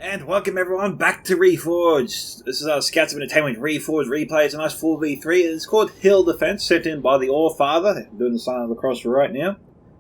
And welcome everyone back to Reforged. This is our Scouts of Entertainment Reforged replay. It's a nice 4v3. It's called Hill Defense, sent in by the Allfather. I'm doing the sign of the cross right now.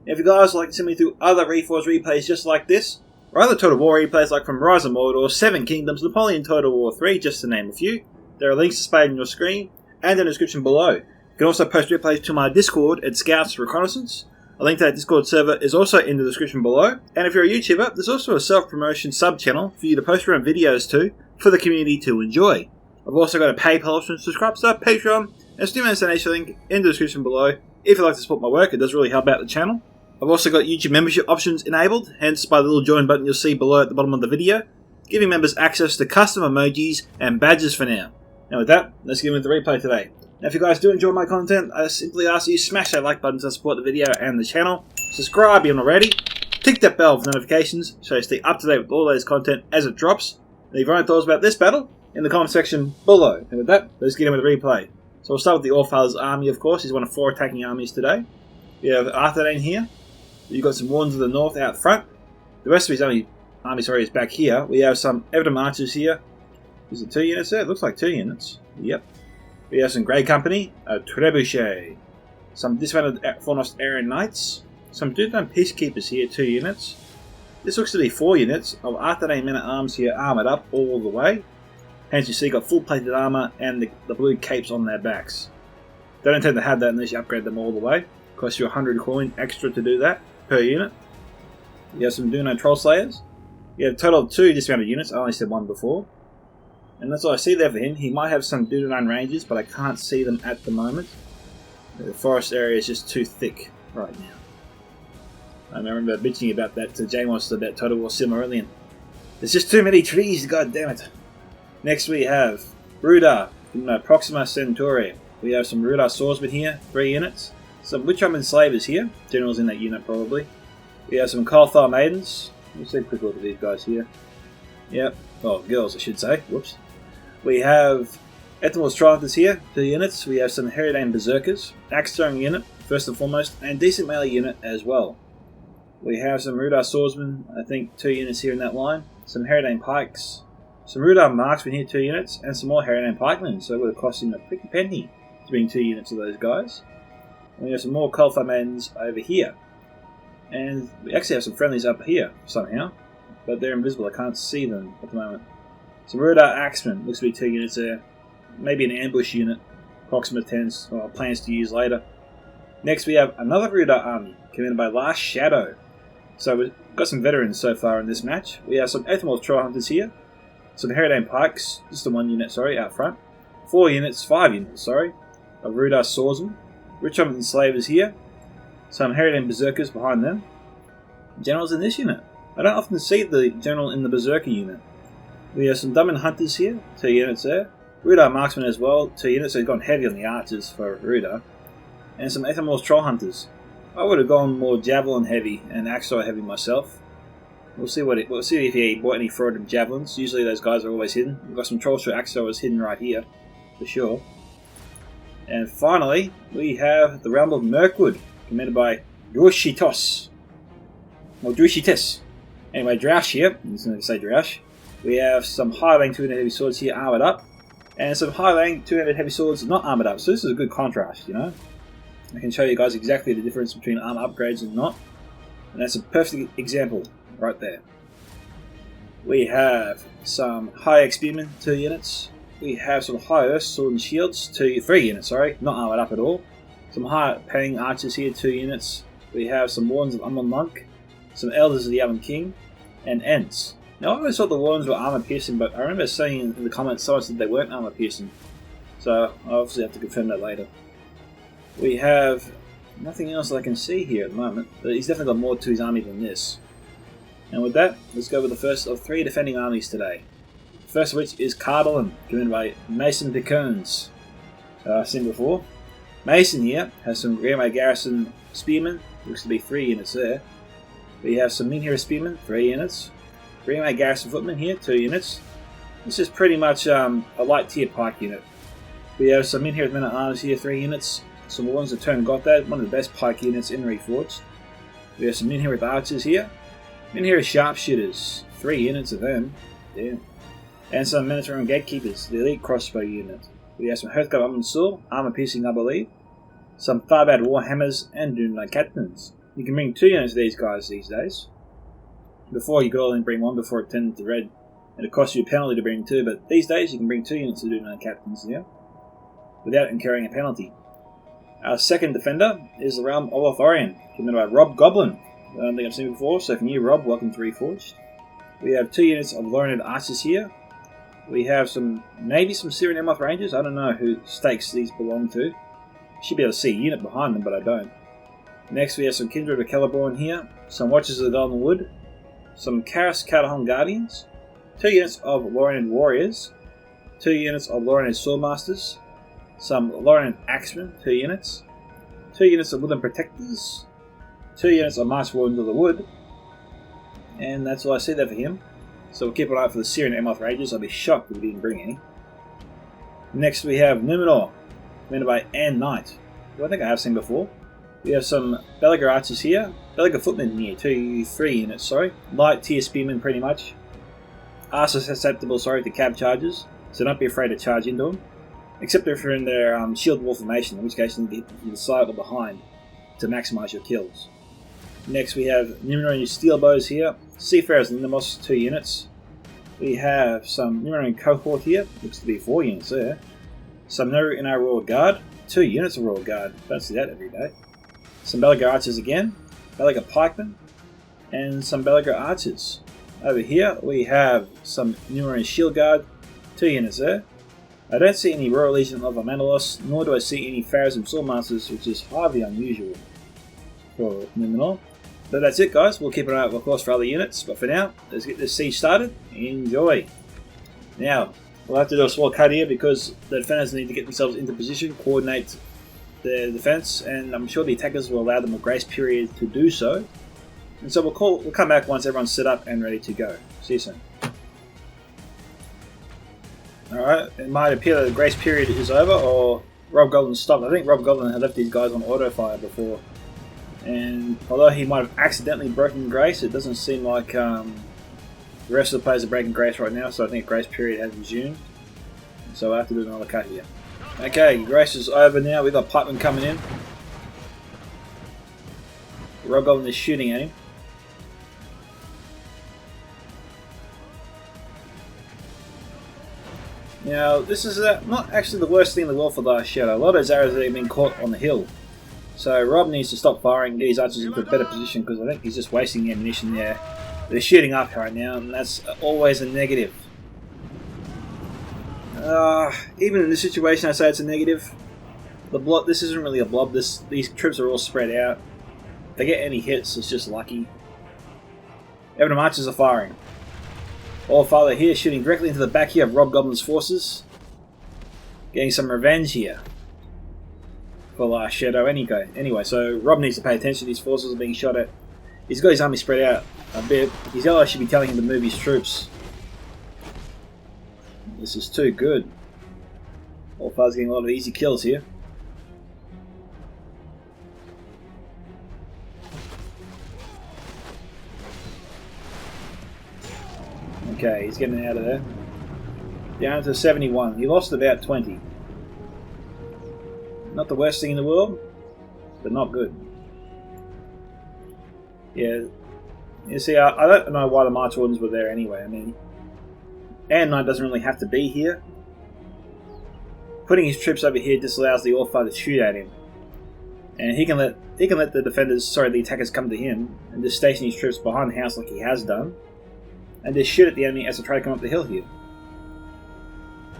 If you guys would like to send me through other Reforged replays just like this, or other Totalwar replays like from Rise of Mordor, Seven Kingdoms, Napoleon Totalwar 3, just to name a few, there are links displayed on your screen and in the description below. You can also post replays to my Discord at Scouts Reconnaissance. A link to that Discord server is also in the description below. And if you're a YouTuber, there's also a self-promotion sub-channel for you to post your own videos to, for the community to enjoy. I've also got a PayPal option, Trumpster, Patreon, and Steam donation link in the description below. If you'd like to support my work, it does really help out the channel. I've also got YouTube membership options enabled, hence by the little join button you'll see below at the bottom of the video, giving members access to custom emojis and badges for now. Now with that, let's get into the replay today. Now if you guys do enjoy my content, I simply ask that you smash that like button to support the video and the channel, subscribe if you haven't already, tick that bell for notifications so you stay up to date with all those content as it drops. Leave your own thoughts about this battle in the comment section below. And with that, let's get into the replay. So we'll start with the Allfather's army, of course. He's one of 4 attacking armies today. We have Arthedain here. You've got some Wardens of the North out front. The rest of his army is back here. We have some Everdom archers here. Is it 2 units there? It looks like 2 units. Yep. We have some Grey Company, a Trebuchet, some dismounted Fornost Aryan Knights, some Duthman Peacekeepers here, 2 units. This looks to be 4 units of Arthedain men-at-arms here, armoured up all the way. Hence you see got full plated armour and the blue capes on their backs. Don't intend to have that unless you upgrade them all the way. Costs you 100 coin extra to do that per unit. You have some Duno Troll Slayers. You have a total of 2 dismounted units, I only said 1 before. And that's all I see there for him. He might have some Dunedain Rangers, but I can't see them at the moment. The forest area is just too thick right now. I remember bitching about that to J-Monster about Total War Silmarillion. There's just too many trees, god damn it. Next we have Rudar from Proxima Centauri. We have some Rudar Swordsmen here, 3 units. Some Witchwoman Slavers here, generals in that unit probably. We have some Colthar Maidens. Let's take a quick look at these guys here. Yep, oh, girls I should say, whoops. We have Ethelwald's Trollhunters here, 2 units. We have some Herodane Berserkers, Axe Throwing unit, first and foremost, and decent melee unit as well. We have some Rudar Swordsmen, I think 2 units here in that line. Some Herodane Pikes, some Rudar Marksmen here, 2 units, and some more Herodane Pikemen, so it would have cost him a pretty penny to bring 2 units of those guys. And we have some more Colthar Maidens over here. And we actually have some friendlies up here, somehow, but they're invisible, I can't see them at the moment. Some Rudar Axemen, looks to be 2 units there. Maybe an ambush unit. Proxima 10s, or plans to use later. Next we have another Rudar army, commanded by Last Shadow. So we've got some veterans so far in this match. We have some Ethelwald's Trollhunters here. Some Herodane Pikes, just the 1 unit, out front. 5 units, of Rudar Swordsmen. Witchwoman Slavers here. Some Herodane Berserkers behind them. Generals in this unit. I don't often see the general in the Berserker unit. We have some Dumbin Hunters here, 2 units there. Rudar Marksmen as well, 2 units, so he's gone heavy on the archers for Rudar. And some Ethelwald's Trollhunters. I would have gone more Javelin heavy and Axor heavy myself. We'll see if he bought any frauded Javelins. Usually those guys are always hidden. We've got some Trollshire Axors hidden right here, for sure. And finally, we have the Realm of Mirkwood, commanded by Drushitos. Or Drushites. Anyway, Droush here. I'm just going to say Droush. We have some high-rank 200 heavy swords here armoured up, and some high-rank 200 heavy swords not armoured up, so this is a good contrast, you know. I can show you guys exactly the difference between armour upgrades and not, and that's a perfect example right there. We have some high Spearmen, 2 units. We have some high Earth Sword and Shields, 3 units, not armoured up at all. Some high Paying Archers here, 2 units. We have some Wardens of Umman Monk, some Elders of the Umman King, and Ents. Now I always thought the Wardens were armor piercing, but I remember seeing in the comments someone said they weren't armor piercing. So I obviously have to confirm that later. We have nothing else that I can see here at the moment, but he's definitely got more to his army than this. And with that, let's go with the first of 3 defending armies today. The first of which is Cardalin, commanded by Masonpkerns. I've seen before. Mason here has some Greenway Garrison Spearmen, looks to be 3 units there. We have some Minhira Spearmen, 3 units. Greenway Garrison Footmen here, 2 units. This is pretty much a light tier pike unit. We have some Minhira Men at Arms here, 3 units. Some Wardens of Turn got that, one of the best pike units in Reforged. We have some Minhira Archers here. Minhira Sharpshooters, 3 units of them. damn. And some Manitoran Gatekeepers, the elite crossbow unit. We have some Hearthguard Armored Sword, armor piercing I believe, some Farbad Warhammers, and Doomlight Captains. You can bring 2 units of these guys these days. Before you could only bring 1 before it turned to red, and it cost you a penalty to bring 2, but these days you can bring 2 units of Doomlight Captains now, without incurring a penalty. Our second defender is the Realm of Lothlorien, committed by Rob Goblin. I don't think I've seen it before, so if you're new, Rob, welcome to Reforged. We have 2 units of Lorinid Archers here. We have maybe some Syrian Emoth Rangers. I don't know who stakes these belong to. Should be able to see a unit behind them, but I don't. Next we have some Kindred of Celeborn here, some Watchers of the Golden Wood, some Karas Catahon Guardians, 2 units of Lorinid Warriors, 2 units of Lorinid Swordmasters, some Lorinid Axemen, 2 units, 2 units of Woodland Protectors, 2 units of March Wardens of the Wood, and that's all I see there for him. So we'll keep an eye out for the Syrian Emoth Rangers. I'll be shocked if we didn't bring any. Next we have Numenor, commanded by Anne Knight, who I think I have seen before. We have some Belagar Archers here, Belagar Footmen here, 3 units, sorry. Light tier Spearmen pretty much. Are susceptible, to cab charges, so don't be afraid to charge into them. Except if you're in their shield wall formation, in which case you can get to the side or behind to maximise your kills. Next we have Numenorean Steel Bows here, Seafarers and Nimos, 2 units. We have some Numenorean Cohort here, looks to be 4 units there. Some Naru in our Royal Guard, 2 units of Royal Guard, don't see that every day. Some Belagar Archers again, Belagar Pikemen, and some Belagar Archers. Over here we have some Numenorean Shield Guard, 2 units there. I don't see any Royal Legion of Amanalos, nor do I see any Pharazim Swordmasters, which is highly unusual for Numenor. But that's it, guys. We'll keep an eye out, of course, for other units. But for now, let's get this siege started. Enjoy. Now, we'll have to do a small cut here because the defenders need to get themselves into position, coordinate their defense, and I'm sure the attackers will allow them a grace period to do so. And so we'll come back once everyone's set up and ready to go. See you soon. Alright, it might appear that the grace period is over, or Rob Goblin stopped. I think Rob Goblin had left these guys on auto fire before. And although he might have accidentally broken grace, it doesn't seem like the rest of the players are breaking grace right now, so I think grace period has resumed. So I have to do another cut here. Okay, grace is over now. We've got Pikeman coming in. Rob Goblin is shooting at him. Now, this is not actually the worst thing in the world for Dark Shadow. A lot of his arrows have been caught on the hill. So Rob needs to stop firing and get his archers into a better position because I think he's just wasting the ammunition there. They're shooting up right now, and that's always a negative. Even in this situation, I say it's a negative. The blob. This isn't really a blob. These troops are all spread out. If they get any hits, it's just lucky. Everyone archers are firing. Allfather here shooting directly into the back here of Rob Goblin's forces. Getting some revenge here for Last Shadow anyway, so Rob needs to pay attention. These forces are being shot at. He's got his army spread out a bit. His allies should be telling him to move his troops. This is too good. Allfather's getting a lot of easy kills here. Okay, he's getting out of there. Down to 71. He lost about 20. Not the worst thing in the world, but not good. Yeah, you see, I don't know why the March Wardens were there anyway. I mean, Anne Knight doesn't really have to be here. Putting his troops over here disallows the Allfather to shoot at him, and he can let the attackers come to him and just station his troops behind the house like he has done, and just shoot at the enemy as they try to come up the hill here,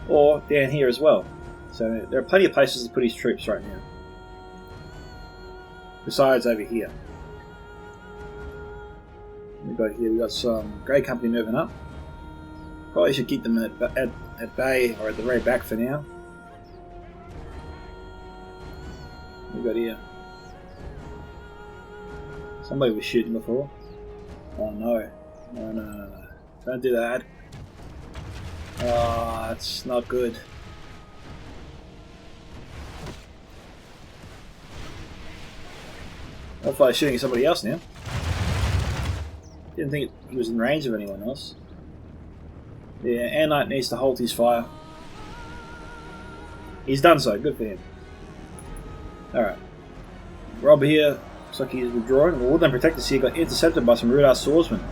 or down here as well. So there are plenty of places to put his troops right now. Besides over here. We've got some Grey Company moving up. Probably should keep them at bay or at the very back for now. We've got here. Somebody was shooting before. Oh no. No. Don't do that. Oh, that's not good. Hopefully I'm shooting at somebody else now. Didn't think he was in range of anyone else. Yeah, Air Knight needs to hold his fire. He's done so, good for him. Alright. Rob here, looks like he's withdrawing. Well, Woodland Protectors here got intercepted by some Rudar Swordsmen.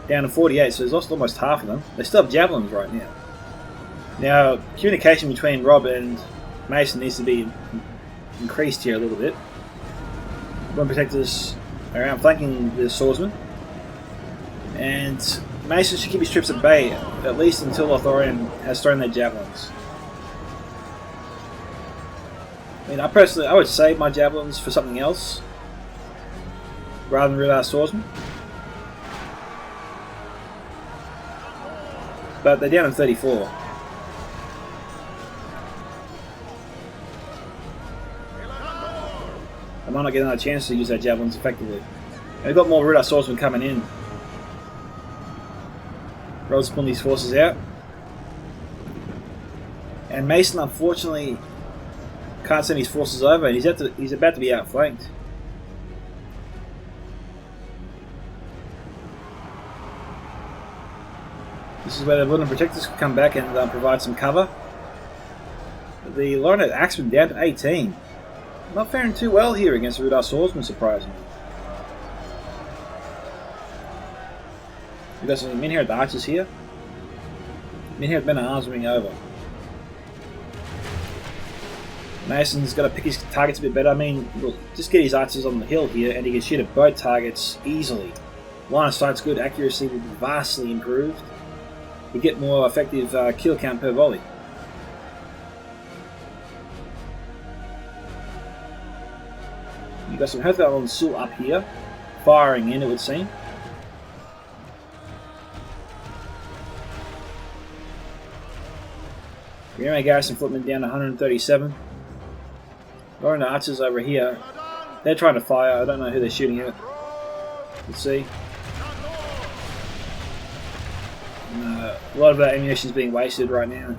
Down to 48, so he's lost almost half of them. They still have javelins right now. Now, communication between Rob and Mason needs to be increased here a little bit. Woodland Protectors are outflanking the swordsman. And Mason should keep his troops at bay, at least until Lothorian has thrown their javelins. I mean, I would save my javelins for something else, rather than Rudar Swordsman. But they're down in 34. I might not get another chance to use their javelins effectively. And we've got more Rudar Swordsmen coming in. Rob's pulling these forces out. And Mason, unfortunately, can't send his forces over, and he's about to be outflanked. This is where the Woodland Protectors can come back and provide some cover. The Lornet Axemen down to 18. Not faring too well here against the Rudar Swordsman, surprisingly. We've got some Minherd Archers here. Minherd Men at Arms moving over. Mason's got to pick his targets a bit better. I mean, look, just get his archers on the hill here and he can shoot at both targets easily. Line of sight's good, accuracy will be vastly improved. You get more effective kill count per volley. You've got some Hearthval on Sul up here, firing in, it would seem. Greenway Garrison Footmen down to 137. Lauren the Archers over here. They're trying to fire. I don't know who they're shooting at. Let's see. A lot of that ammunition is being wasted right now.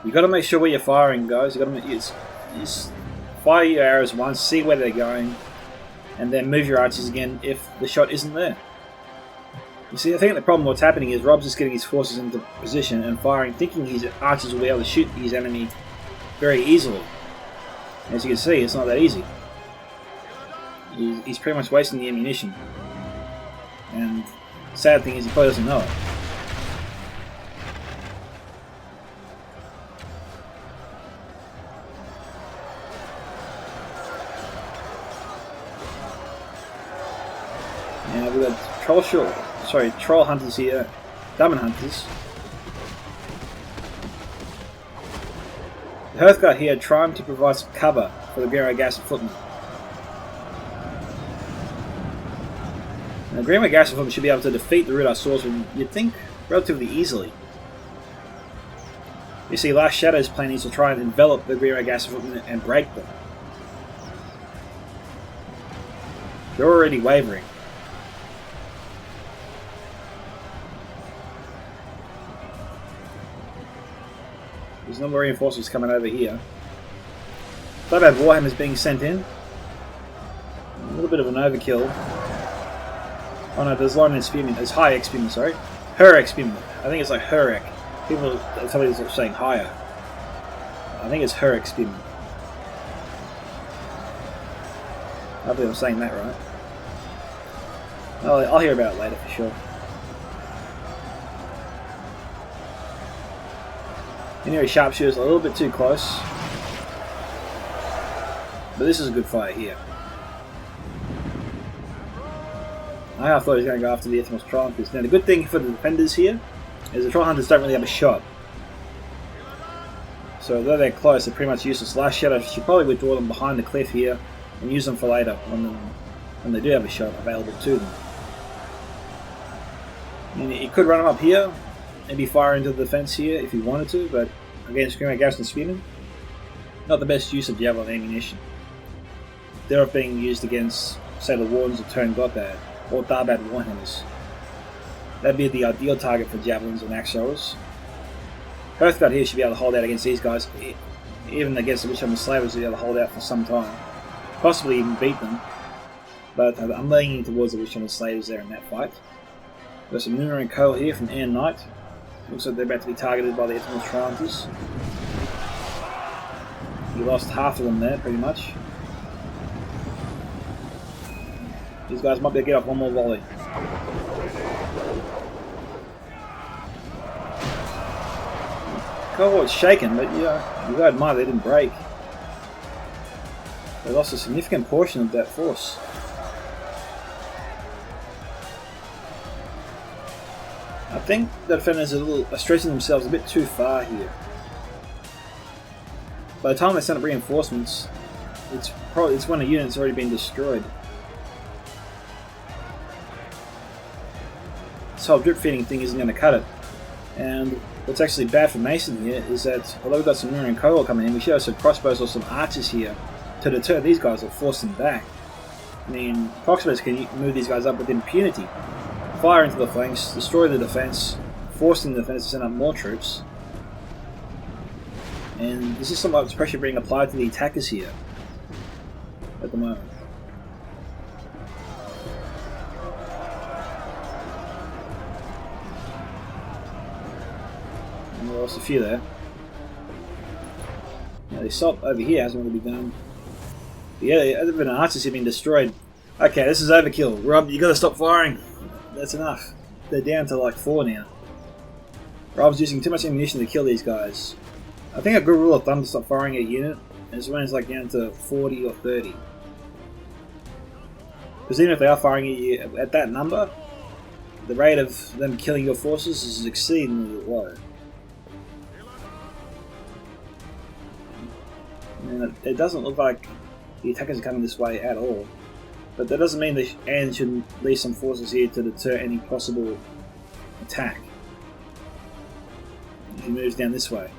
You've got to make sure where you're firing, guys. You've got to just fire your arrows once, see where they're going, and then move your archers again if the shot isn't there. You see, I think the problem what's happening is Rob's just getting his forces into position and firing, thinking his archers will be able to shoot his enemy very easily. As you can see, it's not that easy. He's pretty much wasting the ammunition. And the sad thing is he probably doesn't know it. Now we've got troll hunters here, diamond hunters. The Hearthguard here trying to provide some cover for the Greenway Garrison Footmen. Now, Greenway Garrison Footmen should be able to defeat the Rudar Swordsmen, you'd think, relatively easily. You see, Last Shadow's plan is to try and envelop the Greenway Garrison Footmen and break them. They're already wavering. There's no more reinforcements coming over here. Bloodbath Warhammers being sent in. A little bit of an overkill. Oh no, there's Lion and Spearman. There's High X Spearman, sorry. Her X Spearman. I think it's like Herek. People tell me it's saying higher. I think it's Her X Spearman. Hopefully I'm saying that right. I'll hear about it later for sure. Anyway, Sharpshooter's a little bit too close. But this is a good fight here. I thought he was going to go after the Ethnos Troll Hunters. Now the good thing for the defenders here is the Troll Hunters don't really have a shot. So though they're close, they're pretty much useless. Last Shadow should probably withdraw them behind the cliff here and use them for later when they do have a shot available to them. I mean, he could run them up here, maybe fire into the defense here if he wanted to, but against Greenway Garrison Spearmen, not the best use of javelin ammunition. They're being used against, say, the Wardens of Turn Gotbad or Darbad Warhammers. That'd be the ideal target for javelins and axe throwers. Hearthguard here should be able to hold out against these guys, even against the Witch Hunter Slavers, should be able to hold out for some time. Possibly even beat them, but I'm leaning towards the Witch Hunter Slavers there in that fight. Got some Lunar and Coal here from Air Knight. Looks like they're about to be targeted by the Demonstrators. You lost half of them there, pretty much. These guys might be able to get off one more volley. Cohort's shaken, but yeah, you gotta admire they didn't break. They lost a significant portion of that force. I think the defenders are stretching themselves a bit too far here. By the time they send up reinforcements, it's when a unit's already been destroyed. This whole drip feeding thing isn't going to cut it. And what's actually bad for Mason here is that although we've got some Lunar and Coal coming in, we should have some crossbows or some archers here to deter these guys or force them back. I mean, crossbows can move these guys up with impunity. Fire into the flanks, destroy the defense, forcing the defense to send up more troops. And this is some of the pressure being applied to the attackers here at the moment. And we lost a few there. Now the assault over here hasn't really been done. But yeah, other than archers have been destroyed. Okay, this is overkill. Rob, you gotta stop firing. That's enough. They're down to like 4 now. Rob's using too much ammunition to kill these guys. I think a good rule of thumb to stop firing a unit is when it's like down to 40 or 30. Because even if they are firing at you at that number, the rate of them killing your forces is exceedingly low. And it doesn't look like the attackers are coming this way at all. But that doesn't mean that Anne shouldn't leave some forces here to deter any possible attack. If he moves down this way.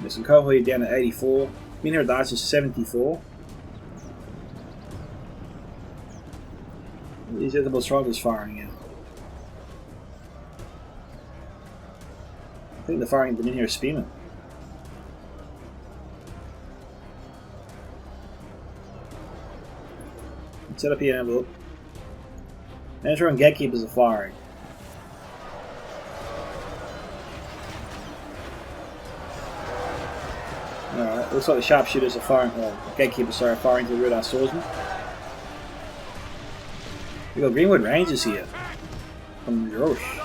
There's some cavalry down at 84. Min here at the archers 74. These are the Demonstrators firing out. I think they're firing at the Min here Spearmen. Set up here and have a look. Manager and gatekeepers are firing. Alright, looks like the sharpshooters are firing, gatekeepers are firing to the Rudar swordsmen. We've got Greenwood Rangers here. From Roche.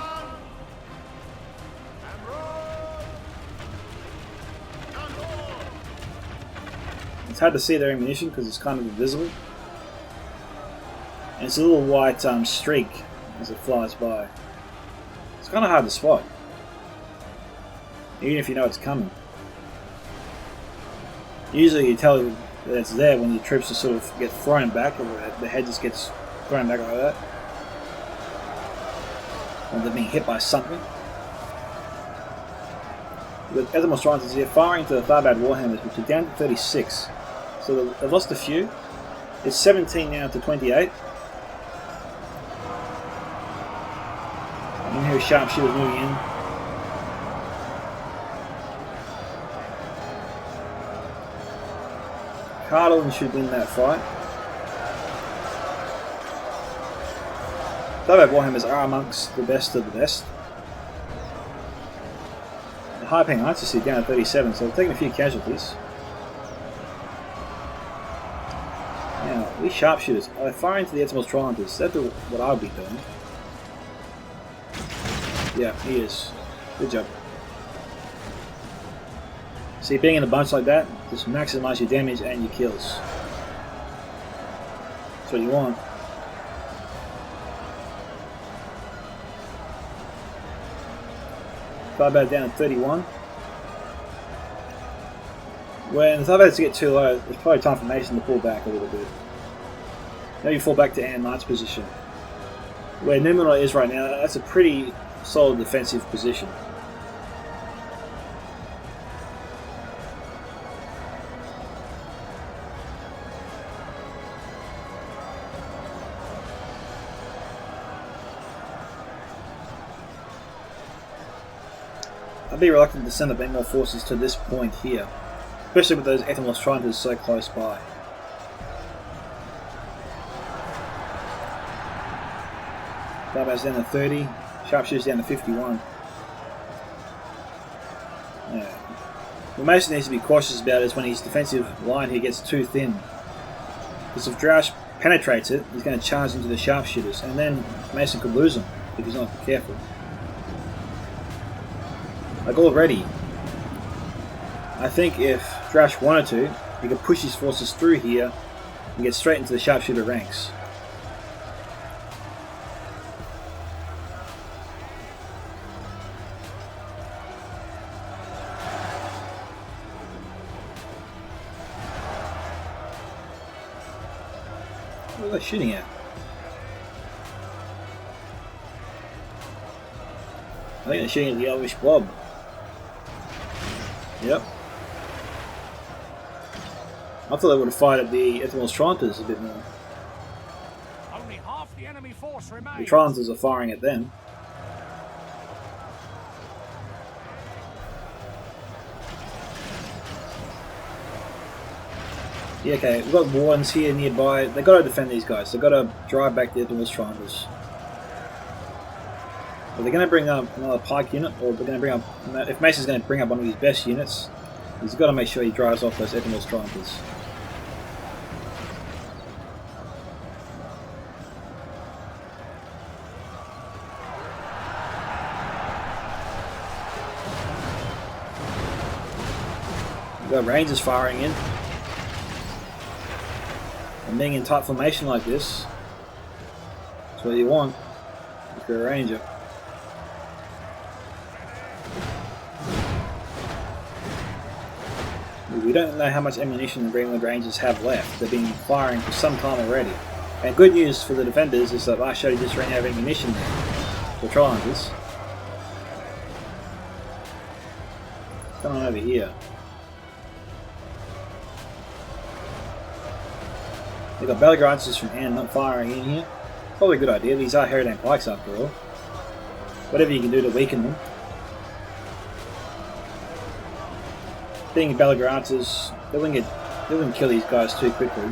It's hard to see their ammunition because it's kind of invisible. And it's a little white streak as it flies by. It's kind of hard to spot, even if you know it's coming. Usually you tell that it's there when your troops just sort of get thrown back, or the head just gets thrown back like that. Or they're being hit by something. As the Demonstrators here firing to the Tharbad Warhammers, which are down to 36. So they've lost a few. It's 17 now to 28. And here sharpshooters moving in. Cardinal should win that fight. Tharbad Warhammers are amongst the best of the best. The high paying archers are down at 37, so they're taking a few casualties. Now, these sharpshooters are firing to the Demonstrators. That's what I would be doing. Yeah, he is. Good job. See, being in a bunch like that, just maximise your damage and your kills. That's what you want. Tharbad down at 31. When the Tharbads get too low, it's probably time for Mason to pull back a little bit. Maybe fall back to Ann Knight's position. Where Numenor is right now, that's a pretty solid defensive position. I'd be reluctant to send up any more forces to this point here, especially with those Demonstrators so close by. Starbows down to 30. Sharpshooters down to 51. Yeah. What Mason needs to be cautious about is when his defensive line here gets too thin. Because if Droush penetrates it, he's going to charge into the sharpshooters, and then Mason could lose them if he's not careful. Like already, I think if Droush wanted to, he could push his forces through here and get straight into the sharpshooter ranks. What are they shooting at? I think they're shooting at the Elvish Blob. Yep. I thought they would have fired at the Ethanol's Trumpsters a bit more. Only half the enemy force remains. The Trumpsters are firing at them. Yeah, okay, we've got Wardens here nearby. They've got to defend these guys. They've got to drive back the Ethanol's Trumpsters. Are they going to bring up another pike unit, or they're going to bring up... If Mason's going to bring up one of his best units, he's got to make sure he drives off those Ethanol's Trumpsters. We've got Rangers firing in. And being in tight formation like this, that's what you want if you're a Ranger. We don't know how much ammunition the Greenland Rangers have left. They've been firing for some time already. And good news for the defenders is that last show he just ran out of ammunition there for Triangles. What's going on over here? We've got Belligrances from Anne not firing in here. Probably a good idea. These are Herodane Pikes after all. Whatever you can do to weaken them. Being Belligrances, they wouldn't kill these guys too quickly.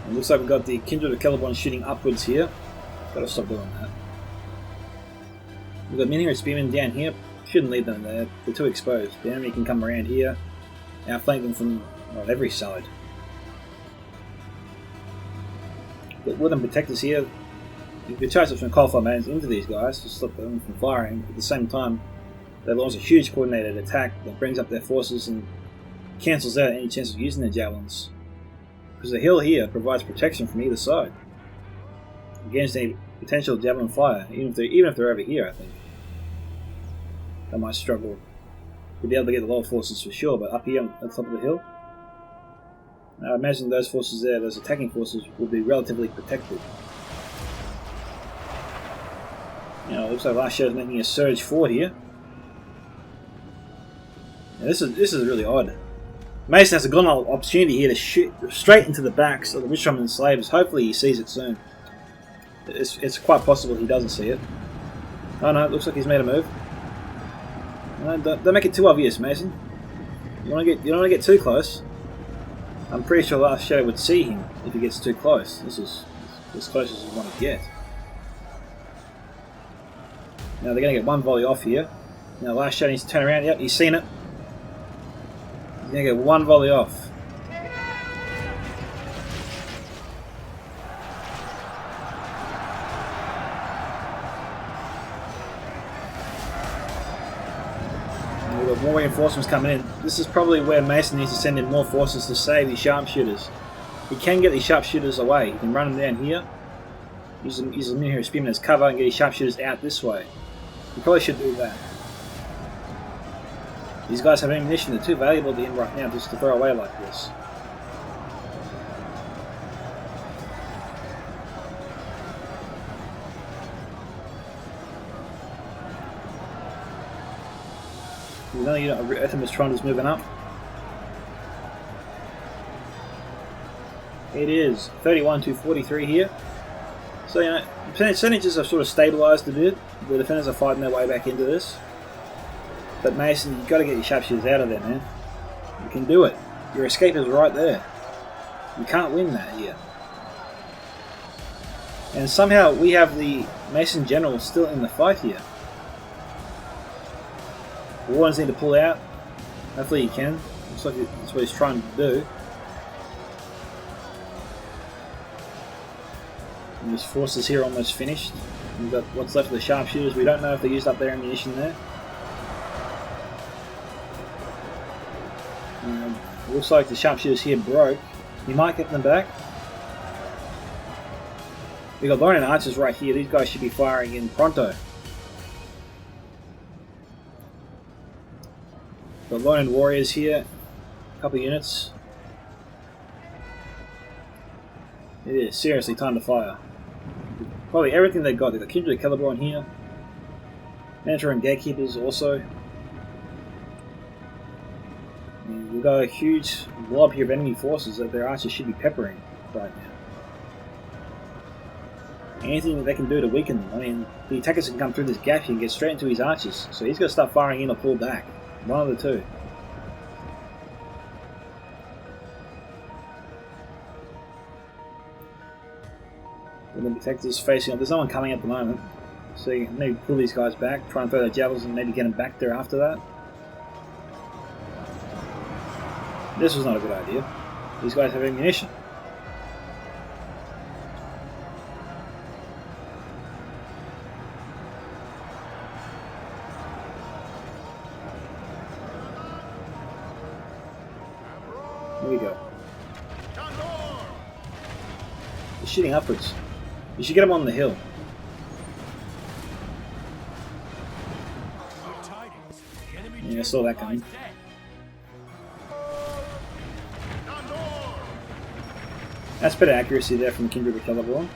It looks like we've got the Kindred of Celeborn shooting upwards here. Gotta stop doing that. We've got Minion Spearmen down here. Shouldn't leave them there. They're too exposed. The enemy can come around here, outflank them from every side. But Wooden Protectors here, you could charge up some qualified mans into these guys to stop them from firing. At the same time, they launch a huge coordinated attack that brings up their forces and cancels out any chance of using their javelins. Because the hill here provides protection from either side against any potential javelin fire, even if they're over here. I think they might struggle to be able to get the lower forces for sure, but up here on the top of the hill, I imagine those forces there, those attacking forces, will be relatively protected. You know, it looks like last show's making a surge forward here. Now this is really odd. Mason has a golden opportunity here to shoot straight into the backs of the Witchrum and Slavers. Hopefully he sees it soon. It's quite possible he doesn't see it. Oh no, it looks like he's made a move. No, don't make it too obvious, Mason. You don't want to get too close. I'm pretty sure Last Shadow would see him if he gets too close. This is as close as you want to get. Now they're going to get one volley off here. Now Last Shadow needs to turn around. Yep, he's seen it. He's going to get one volley off. We've got more reinforcements coming in. This is probably where Mason needs to send in more forces to save these sharpshooters. He can get these sharpshooters away. He can run them down here. Use the Minion Spearmen as cover and get his sharpshooters out this way. He probably should do that. These guys have ammunition. They're too valuable to him right now just to throw away like this. Another unit of Ethimus Tron is moving up. It is 31 to 43 here. So, you know, percentages have sort of stabilised a bit. The defenders are fighting their way back into this. But Mason, you've got to get your sharpshooters out of there, man. You can do it. Your escape is right there. You can't win that here. And somehow we have the Mason General still in the fight here. Wardens need to pull out. Hopefully he can. Looks like that's what he's trying to do. And his forces here are almost finished. We've got what's left of the sharpshooters. We don't know if they used up their ammunition there. Looks like the sharpshooters here broke. He might get them back. We've got Lorien archers right here. These guys should be firing in pronto. Got Lorien warriors here. A couple of units. It is seriously time to fire. Probably everything they've got. They've got Kindred Caliber on here. Manager and Gatekeepers also. And we've got a huge blob here of enemy forces that their archers should be peppering right now. Anything that they can do to weaken them. I mean, the attackers can come through this gap here and get straight into his archers. So he's got to start firing in or pull back. One of the two. The detectives facing up. There's no one coming at the moment. So you can maybe pull these guys back, try and throw their javelins and maybe get them back there after that. This was not a good idea. These guys have ammunition. Here we go. They're shooting upwards. You should get them on the hill. Yeah, I saw that coming. That's better accuracy there from Kindred Caliber.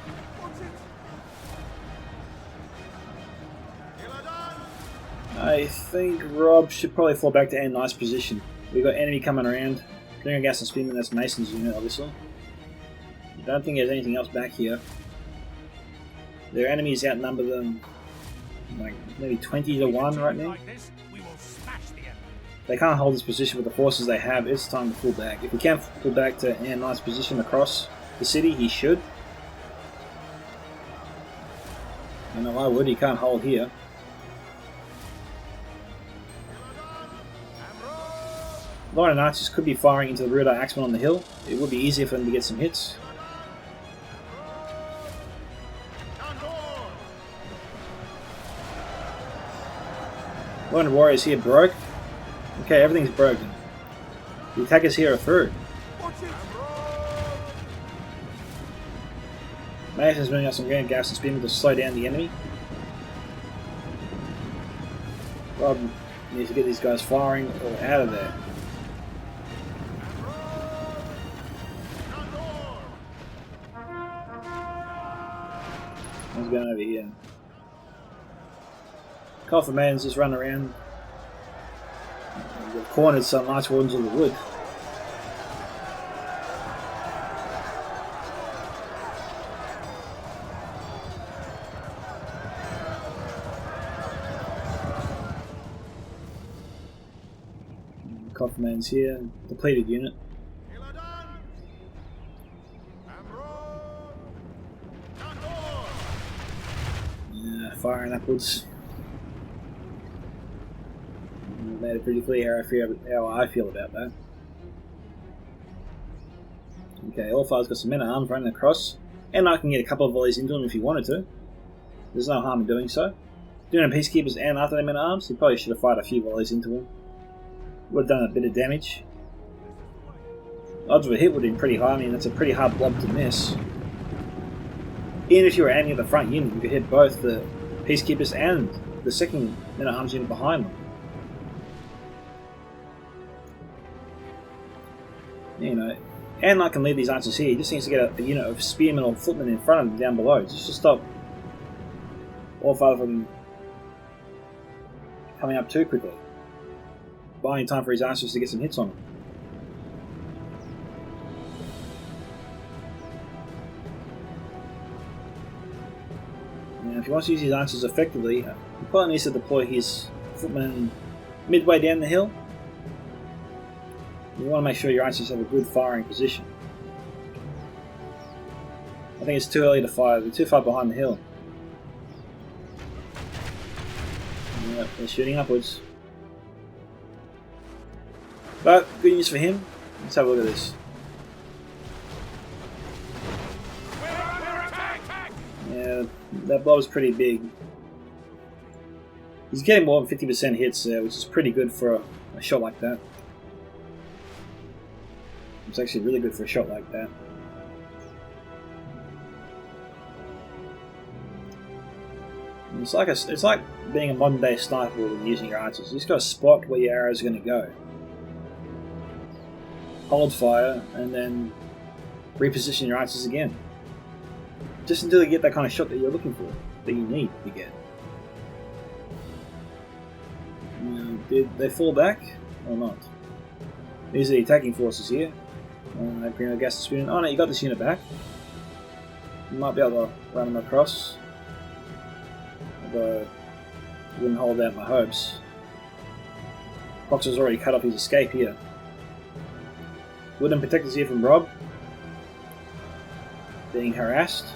I think Rob should probably fall back to a nice position. We've got enemy coming around. Clearing gas and spearmen, that's Mason's unit, obviously. I don't think there's anything else back here. Their enemies outnumber them like maybe 20 to 1 right now. They can't hold this position with the forces they have. It's time to pull back. If he can pull back to a nice position across the city, he should. I know I would. He can't hold here. Lorien archers could be firing into the rear axemen on the hill. It would be easier for them to get some hits. Lorien warriors here broke. Okay, everything's broken. The attackers here are through. Mason's bringing out some grand gas and spearmen to slow down the enemy. Rob needs to get these guys firing or out of there. What's going over here? Coffin Man's just run around. We've cornered some Arch Wardens of the Wood. Coffin Man's here, depleted unit. Yeah, firing upwards. Made it pretty clear how I feel about that. Okay, Allfire's got some men at arms running across, and I can get a couple of volleys into him if he wanted to. There's no harm in doing so. Doing a Peacekeepers and after them men at arms, he probably should have fired a few volleys into him. Would have done a bit of damage. Odds of a hit would have been pretty high. I mean, that's a pretty hard blob to miss. Even if you were aiming at the front unit, you could hit both the Peacekeepers and the second men at arms unit behind them. You know, and I can leave these archers here. He just needs to get a unit of spearmen or footmen in front of him down below, just to stop Allfire from coming up too quickly, buying time for his archers to get some hits on him. Now, if he wants to use his archers effectively, he probably needs to deploy his footmen midway down the hill. You want to make sure your archers have a good firing position. I think it's too early to fire. They're too far behind the hill. Yep, they're shooting upwards. But good news for him. Let's have a look at this. Yeah, that blow is pretty big. He's getting more than 50% hits there, which is pretty good for a shot like that. It's actually really good for a shot like that. It's like being a modern day sniper and using your archers. You just got to spot where your arrows are going to go. Hold fire and then reposition your archers again. Just until you get that kind of shot that you're looking for, that you need to get. Did they fall back or not? These are the attacking forces here. They bring a gas unit. Oh no, you got this unit back. You might be able to run them across. Although I wouldn't hold out my hopes. Fox has already cut off his escape here. Wooden protectors here from Rob. Being harassed.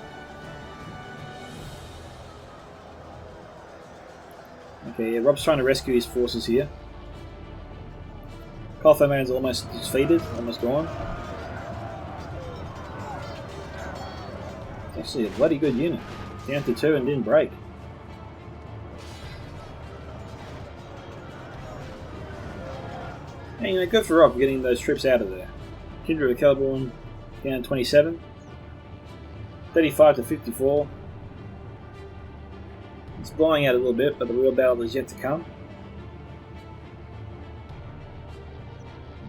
Okay, yeah, Rob's trying to rescue his forces here. Colfo Man's almost defeated, almost gone. It's actually a bloody good unit. Down to 2 and didn't break. Hey, you know, good for Rob getting those troops out of there. Kindred of Kelborn down 27. 35 to 54. It's blowing out a little bit, but the real battle is yet to come.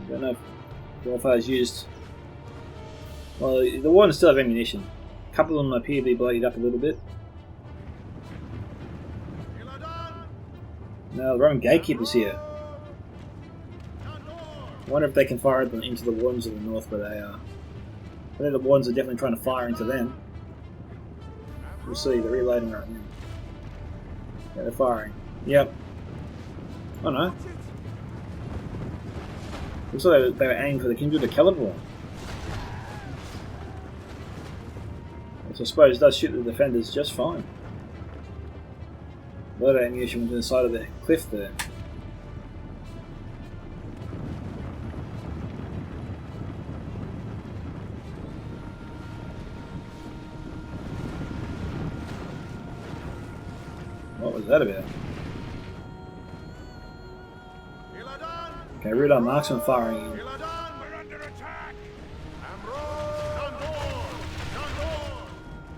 I don't know if Warfire's used. Well, the Wardens still have ammunition. A couple of them appear to be bloodied up a little bit. Now the Roman Gatekeeper's here. I wonder if they can fire them into the Wardens of the north, but they are. I think the Wardens are definitely trying to fire into them. We'll see, they're reloading right now. Yeah, they're firing. Yep. Oh no. Looks like they were aiming for the Kindred of Celeborn. Which I suppose does shoot the defenders just fine. A lot of ammunition went to the side of the cliff there. What was that about? Okay, Rudolph Marksman firing in.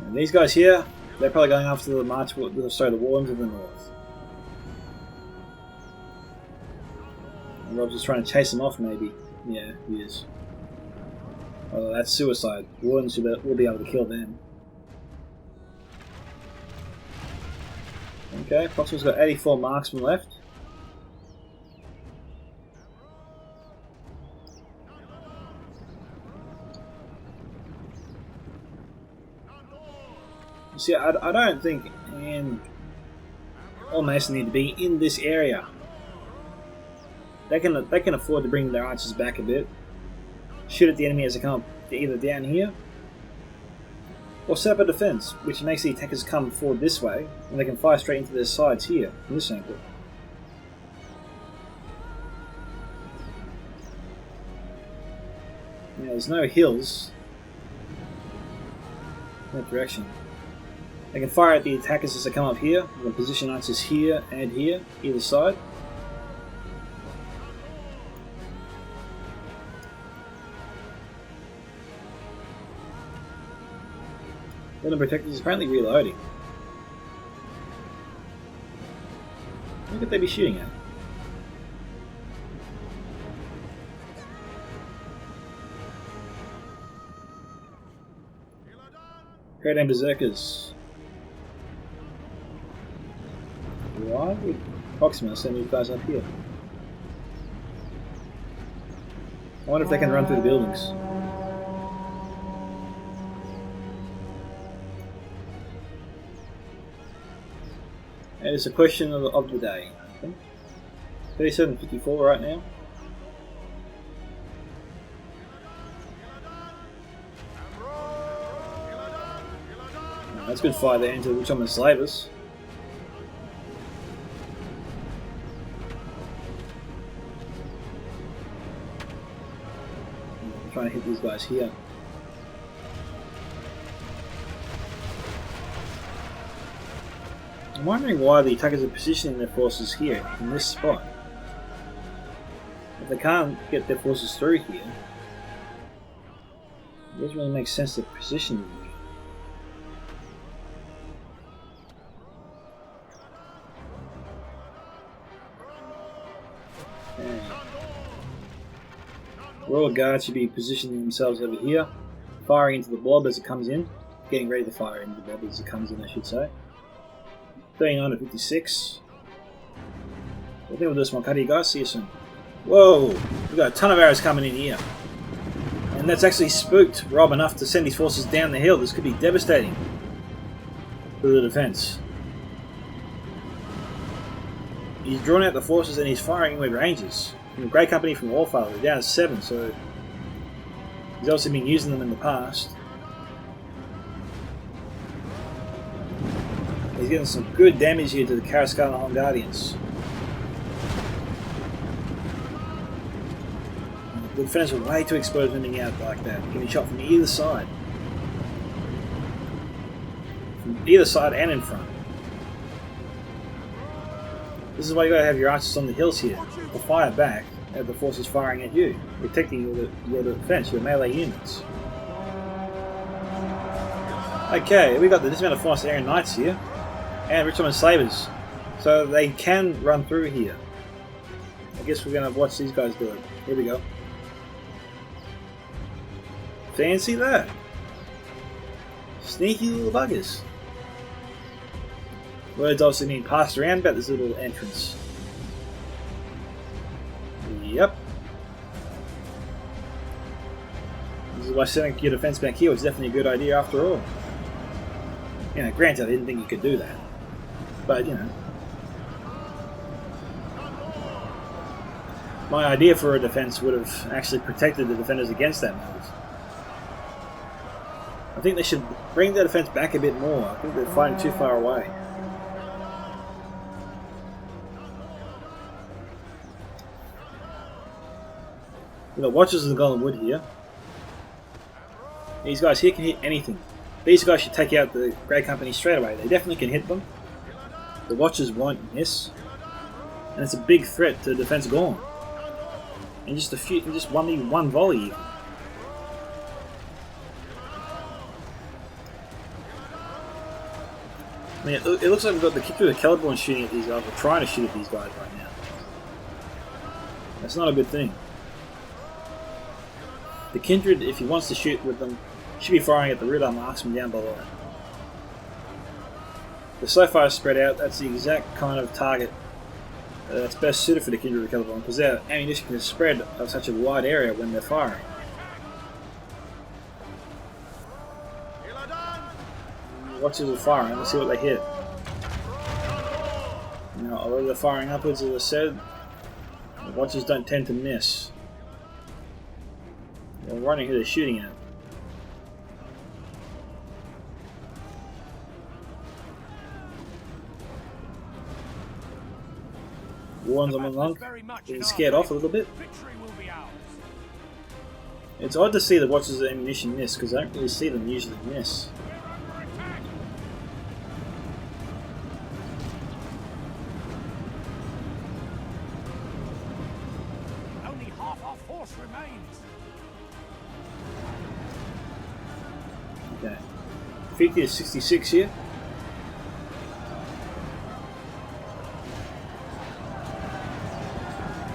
And these guys here, they're probably going after the the Wardens of the north. And Rob's just trying to chase them off, maybe. Yeah, he is. Oh, that's suicide. Wardens will be able to kill them. Okay, Foxman's got 84 marksmen left. You see, I don't think all Mason need to be in this area. They can afford to bring their archers back a bit. Shoot at the enemy as they come up either down here, or set up a defense, which makes the attackers come forward this way, and they can fire straight into their sides here, from this angle. Now, there's no hills in that direction. They can fire at the attackers as they come up here. They can position archers here and here, either side. The protectors is apparently reloading. What could they be shooting at? Great Dane Berserkers. Why would Proxima send these guys up here? I wonder if they can run through the buildings. And it's a question of the day, I think. 37.54 right now. That's good fire there into which I'm the slavers. I'm trying to hit these guys here. I'm wondering why the attackers are positioning their forces here, in this spot. If they can't get their forces through here, it doesn't really make sense to position them here. Okay. Royal Guard should be positioning themselves over here, firing into the blob as it comes in, getting ready to fire into the blob as it comes in, I should say. 39 to 56. I think we'll do this one. Cut you guys. See you soon. Whoa! We've got a ton of arrows coming in here. And that's actually spooked Rob enough to send his forces down the hill. This could be devastating for the defense. He's drawn out the forces and he's firing with ranges. From the Grey Company from Allfather, they're down to 7, so he's also been using them in the past. He's getting some good damage here to the Karrascala Home Guardians. The defenders are way too exposed running out like that, getting shot from either side. From either side and in front. This is why you gotta have your archers on the hills here, to fire back at the forces firing at you, protecting your defense, your melee units. Okay, we got the dismounted force Iron Knights here. And Richmond Slavers, so they can run through here. I guess we're going to watch these guys do it. Here we go. Fancy that. Sneaky little buggers. Words obviously being passed around about this little entrance. Yep. This is why setting your defense back here was definitely a good idea after all. You know, granted I didn't think you could do that. But, you know, my idea for a defense would have actually protected the defenders against that move. I think they should bring their defense back a bit more. I think they're fighting too far away. We've got Watchers of the Golden Wood here. These guys here can hit anything. These guys should take out the Grey Company straight away. They definitely can hit them. The Watchers won't miss, and it's a big threat to defense Gorn. And just a few, just one volley. I mean, it looks like we've got the Kindred of Celeborn shooting at these guys, or trying to shoot at these guys right now. That's not a good thing. The Kindred, if he wants to shoot with them, should be firing at the Ridder marksman down below. They're so far spread out, that's the exact kind of target that's best suited for the Kindred of Celeborn, because their ammunition can spread of such a wide area when they're firing. Watchers are firing, let's see what they hit. Now, although they're firing upwards, as I said, the Watchers don't tend to miss. They're running who they're shooting at. Warns them along, getting scared off a little bit. It's odd to see the Watchers of ammunition miss, because I don't really see them usually miss. Only half our force remains. Okay. 50 to 66 here.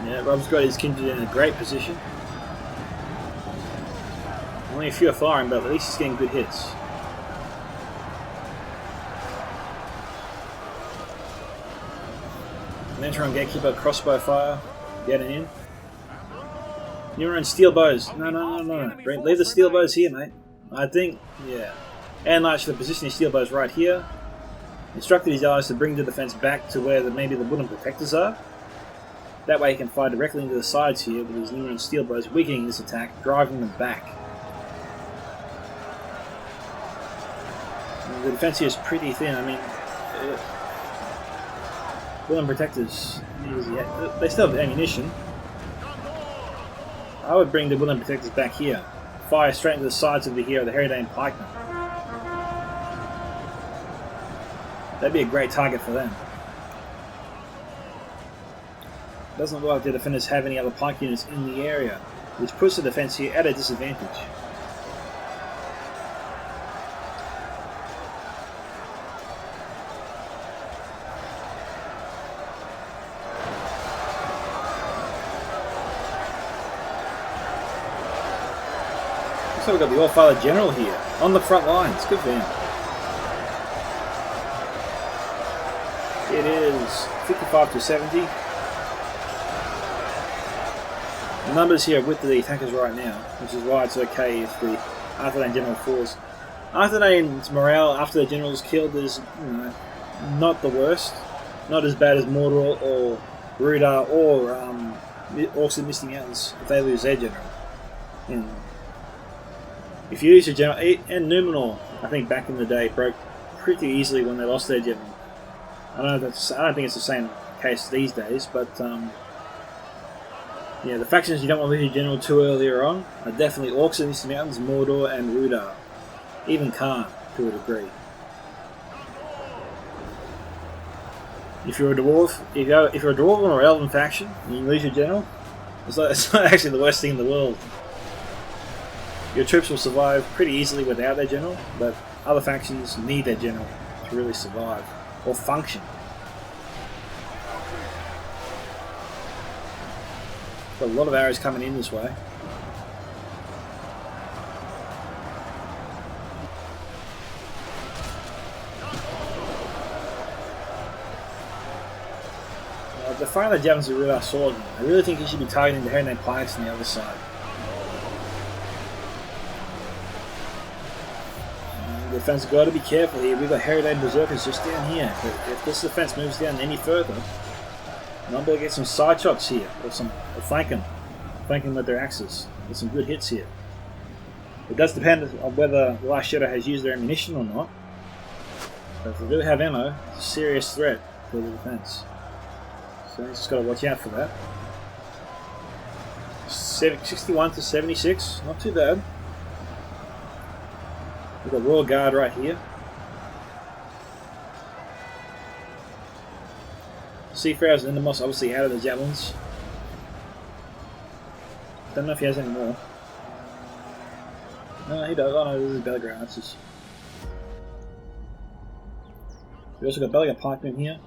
Yeah, Rob's got his Kindred in a great position. Only a few are firing, but at least he's getting good hits. And then try and gatekeeper crossbow fire, getting in. You're on steel bows. No. Leave the steel bows here, mate. I think, yeah. And I should have positioned his steel bows right here. Instructed his allies to bring the defense back to where maybe the wooden protectors are. That way he can fire directly into the sides here with his Numeran steel bows, weakening this attack, driving them back. The defense here is pretty thin. I mean, Woollen Protectors, they still have ammunition. I would bring the Woollen Protectors back here. Fire straight into the sides of the hero, the Herodane Pikemen. That'd be a great target for them. Doesn't look like the defenders have any other pike units in the area, which puts the defense here at a disadvantage. So we've got the All-Father General here, on the front lines. Good for him. It is 55 to 70. The numbers here are with the attackers right now, which is why it's okay if the Arthedain General falls. Arthedain's morale after the General's killed is, not the worst. Not as bad as Mordor or Rudar or Orcs of Misty Mountains if they lose their General. And if you lose your General, and Numenor, I think back in the day, broke pretty easily when they lost their General. I don't think it's the same case these days, but yeah, the factions you don't want to lose your General too earlier on are definitely Orcs of Misty Mountains, Mordor, and Rudar. Even Khan, to a degree. If you're a dwarf, if you're a dwarf or an elven faction and you lose your General, it's not actually the worst thing in the world. Your troops will survive pretty easily without their General, but other factions need their General to really survive or function. Got a lot of arrows coming in this way. The final javelins are Rudar sword. I really think he should be targeting the Herodane Pikes on the other side. The defense got to be careful here. We've got Herodane Berserkers just down here. But if this defense moves down any further, might be able to get some side shots here, or flank them with their axes. Get some good hits here. It does depend on whether the last Shadow has used their ammunition or not. But if they do have ammo, it's a serious threat for the defense. So he's just got to watch out for that. 61 to 76, not too bad. We've got Royal Guard right here. Seafarers and Endomos obviously out of the javelins. Don't know if he has any more. No, he does. Oh no, this is Belgrade Archers. We also got Belgrade Pikemen here.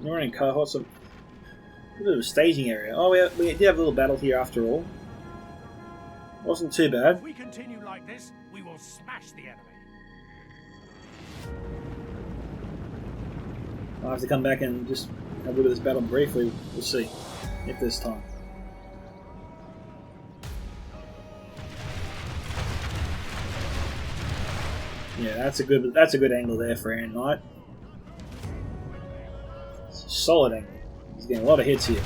We're running cohorts. A bit of a staging area. Oh, we did have a little battle here after all. Wasn't too bad. If we continue like this, we will smash the enemy. I'll have to come back and just have a look at this battle briefly. We'll see if there's time. Yeah, that's a good angle there for Aaron Knight. It's a solid angle. He's getting a lot of hits here.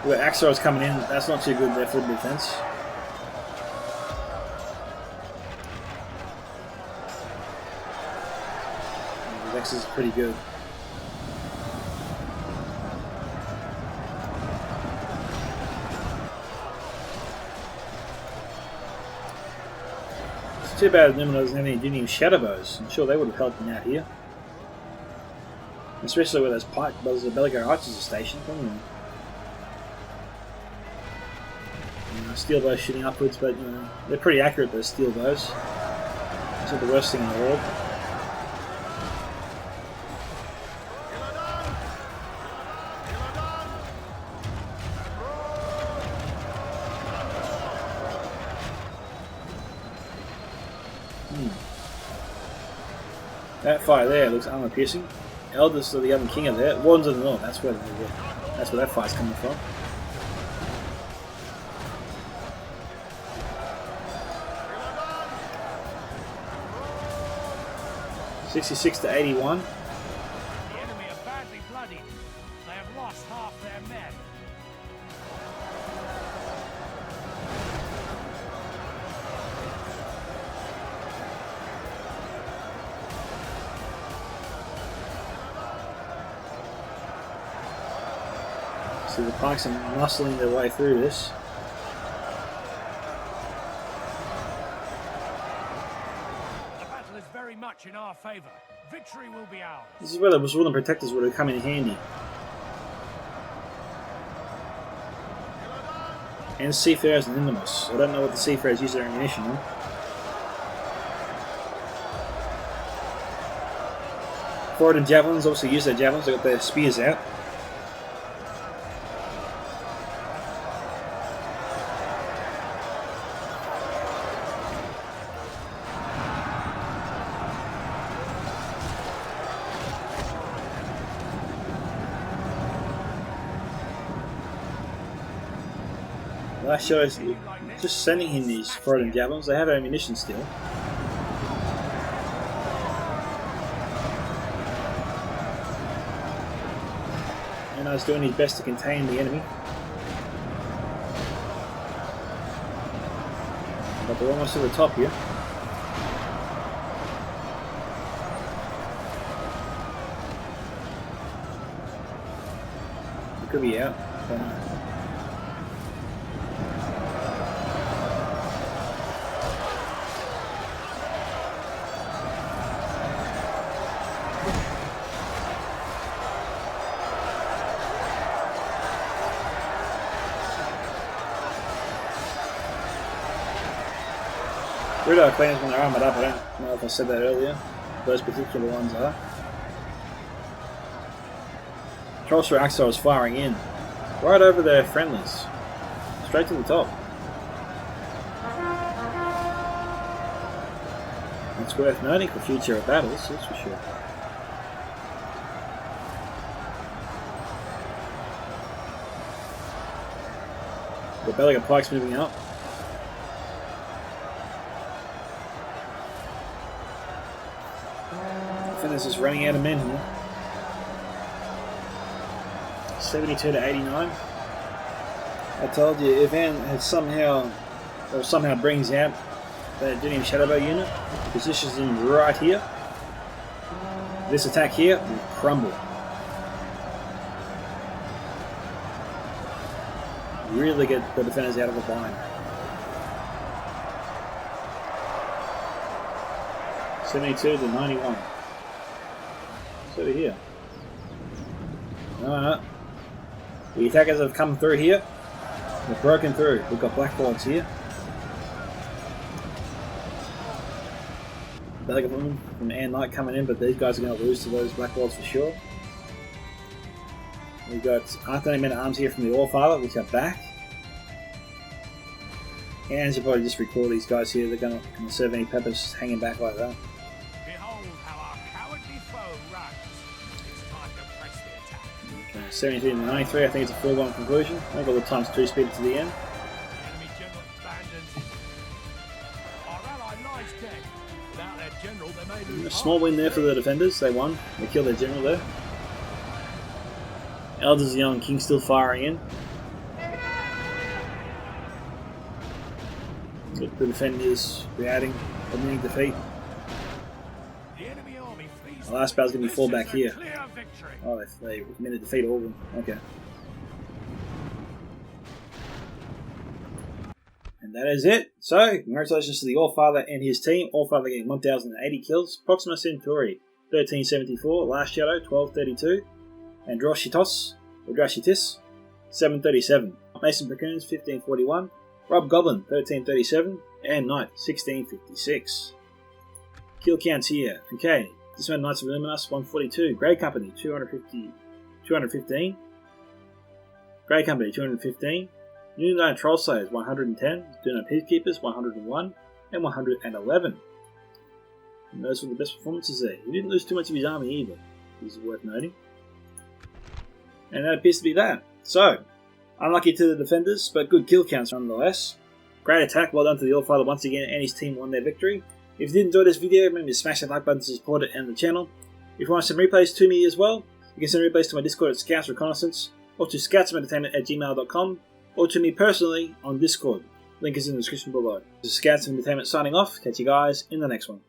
We've got Axeros coming in. That's not too good there for the defense. The Vex is pretty good. It's too bad Numenor doesn't have any shadow bows. I'm sure they would have helped him out here. Especially where those Belgrade Archers are stationed. Steel bows shooting upwards, but they're pretty accurate, those steel bows. It's not the worst thing in the world. That fire there looks armor piercing. Eldest of the Young King are there. Wardens of the North, that's where that fire's coming from. (66 to 81). The enemy are badly bloodied. They have lost half their men. So the Pikes are muscling their way through this. The battle is very much in our favour. Victory will be ours. This is where the Northern Protectors would have come in handy. And Seafarers and Indomus. I don't know what the Seafarers use their ammunition on. Forward and Javelins also use their Javelins, they've got their spears out. Last show is just sending him these forward and Javelins, they have ammunition still. And I was doing his best to contain the enemy. But they're almost to the top here. It could be out. Don't know. Ridder clans when they're armoured up, I don't know if I said that earlier. Those particular ones are. Trumpster Axel is firing in. Right over their friendlies. Straight to the top. It's worth noting for future battles, that's for sure. The Belliger Pike's moving up. Defenders is running out of men here. 72 to 89. I told you, Ivan has somehow brings out that Dunium Shadowbow unit, positions him right here. This attack here will crumble. Really get the defenders out of a bind. 72 to 91. So over here. No. The attackers have come through here. They've broken through. We've got blackboards here. Belliger from Ann Knight coming in, but these guys are going to lose to those blackboards for sure. We've got Arthur men at arms here from the Allfather, which are back. And I should probably just recall these guys here. They're going to serve any purpose hanging back like that. Behold how our cowardly foe runs. It's time to press the attack. Okay, 73 to 93. I think it's a foregone conclusion. I've got the times 2 speed to the end. The enemy general abandons. Our ally lies dead. Without their general, they may lose. A small win there for the defenders. They won. They killed their general there. Elders Young King still firing in. The defenders reacting, admitting defeat. The enemy army flees. The last battle's going to be fall back here. Clear victory. Oh, they admitted defeat all of them. Okay. And that is it. So, congratulations to the Allfather and his team. Allfather getting 1,080 kills. Proxima Centauri, 1374. Last Shadow, 1232. And Droshitis, 737. Masonpkerns, 1541. Rob Goblin, 1337. And Knight, 1656. Kill counts here. Okay. Dismounted Knights of Illuminus, 142. Grey Company, 215. Grey Company, 215. New Knight Troll Slayers, 110. Duna Peacekeepers, 101. And 111. And those were the best performances there. He didn't lose too much of his army either. This is worth noting. And that appears to be that. So, unlucky to the defenders, but good kill counts nonetheless. Great attack, well done to the Allfather once again, and his team won their victory. If you did enjoy this video, remember to smash that like button to support it and the channel. If you want to send replays to me as well, you can send replays to my Discord at Scouts Reconnaissance, or to scoutsomentertainment@gmail.com, or to me personally on Discord. Link is in the description below. This is Scouts of Entertainment signing off. Catch you guys in the next one.